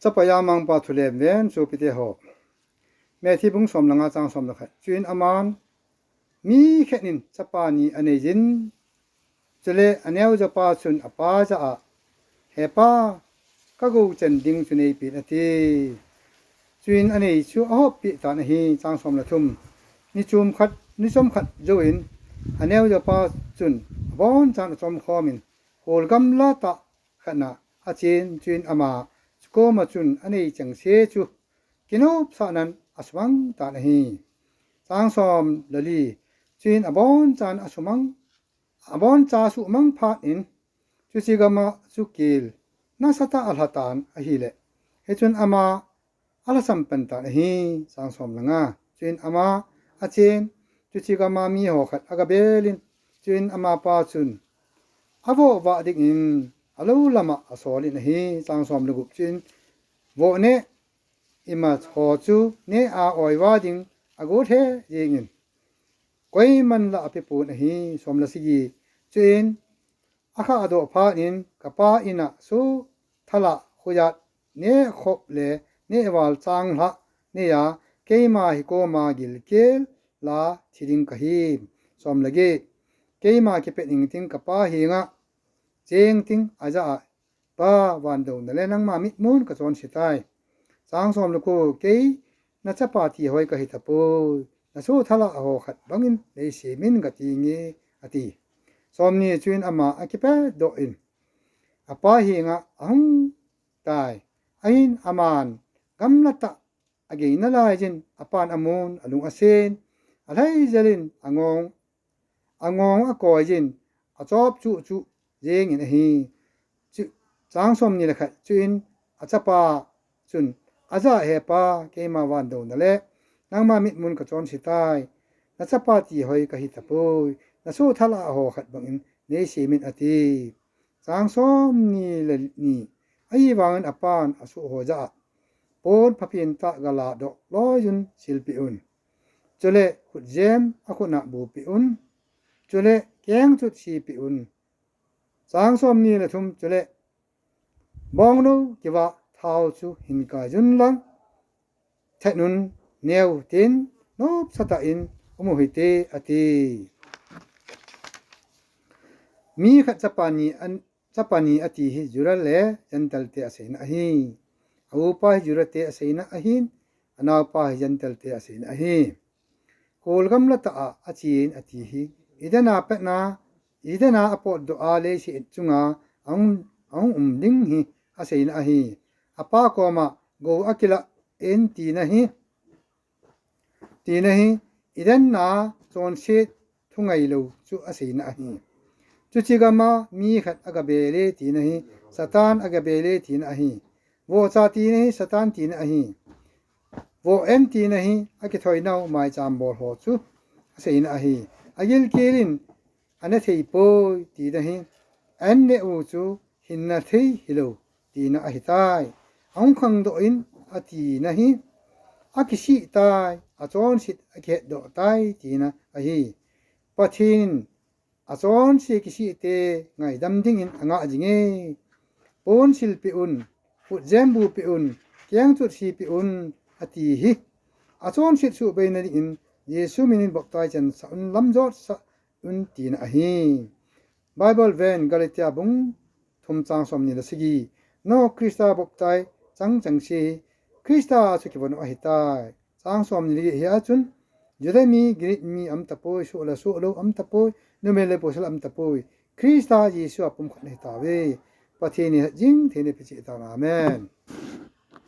จะพยายามปาทุเลมเวนสูปิเตหอกแม่ที่บุ้งสมลังอาจางสมละค่ะจุนอามานมีแค่นินจะปานีอันนี้จินจะเลอันเนี้ยจะปาจุนอปาจะอะเฮปาก็กูจันดิงจุนเอปีนาทีจุนอันนี้ชูอ้อปีตานฮีจางสมละทุ่มนิจุมขัดนิจมขัดโจอินอันเนี้ยจะปาจุนบอนจานจอมขอมินโหลกำลาตะขณะอาจินจุนอามาก็มาจุนอันนี้จังเสจูกินอบสานันอสวังตานฮีจางสมละลีจุนอบอนจานอสวังอบอนจาสุมังพาอินจุสิกามาสุกิลนาสตาอัลฮัตานอหิเลเฮจุนอามาอัลสัมปันตานฮีจางสมละงาจุนอามาอาจินจุสิกามามีหอขัดอากาเบลินจุนอามาปาจุนอโววาดิกินอลูลามะอสอลินฮีจางสมละกุบจุนโวเนอิมาหอจูเนอาออยวาดิงอโกเทเยงินกวยมันละอภิปูนฮีสมละสิกีจุนอาคาอโดพานินกะปาอินะสุทละขุยัดเนขบเลเนวาลจางละเนยาเกมาฮิโกมากิลเกลลาทิดิงกะฮีสมละเกเกมาเกเปนิงติงกะปาฮีงะเจงติงอาจาปาวันโดนเลนังมามิมูนกะจอนสิตายจางสมละโกเกนะจะปาติหอยกะหิตะโปนะสุทละโหขัดบังอินเลสิมินกะติเงอติสมนี้จุนอามาอคิเปโดอินอปาฮีงะอังตายอินอามานกัมละตะอเกนละจินอปานอมูนอลุงอเซนอะไลเจลินององอกอยจินอจอบจุเจงอินฮีจุจางสมนี้ละค่ะจุนอจะปาจุนอาจาเฮปาเกมาวันโดนละนางมามิมุนกะจอนสิตายนะจะปาติหอยกะหิตะโปนะสู้ทละโหขัดบังอินเนสิมินอติจางสมนี้ละนี่ไอวางอปานอสุโหจะปนพะเพียนตะกะลาดอกลอยุนศิลปิอุนจเลขุดเจมอะคุนะบูปิอุนจเลแกงจุดชีปิอุนจางสมนี้ละทุมจเลบองนูกิวะท้าวจุหินกาจุนลังแทนุนเนวตินนบสตะอินอุมุหิเตอติมีขัดจัปานีอติฮิจุระเลจันตัลเตอเสนอหิอูปาฮิจุระเตอเสนอหินอนาปาฮิจันตัลเตอเสนอหิโคลกัมละตะอาจีนอติฮิอิดนาเปนาอิดนาอปอดดุอาเลสิจุงาอังดิงฮิอเสนอหิอปาโกมาโกอกิละเอ็นตีนะฮิอิดันนาจอนเชตทุงไงโลจุอเสนอหิจุจิกามามีขัดอากาเบเลตีนะฮิสตานอากาเบเลตีนะฮิโวซาตีนะฮิสตานตีนะฮิโวเอ็มตีนะฮิอากิถอยนาวไมจามบอลโหจุอเสนอหิอากิลเกลินอันเนเทยโปตีนะฮิอันเนอูจุหินนาเทยฮิโลตีนะอหิตายอังคังโดอินอตีนะฮิอากิชิตายอาจอนสิอาเกโดตายตีนะอหิปะทินอาจอนสิกิชิเตไงดำดิ้งอินอ่างจิงเอปนศิลปิอุนฟุดเจมบูปิอุนเกียงจุดชีปิอุนอติฮิอาจอนสิสุเบนดิอินเยซูมินินบอกตายจันสอุนลำจอดสอุนตีนะฮีไบเบิลเวนกาลิเตียบุงทุมจางสมนิลสกีโนคริสตาบอกตายจังชีคริสตาสุกิวันอหิตายจางสมนิลิเฮียจุนจุดมีกรีมีอัมตะโพยสุลอัมตะโพยนุเมเลโพสลอัมตะโพยคริสตาเยซูอปุมขันหิตาเวปะเทนิจิงเทนิปิจิตาอาเมน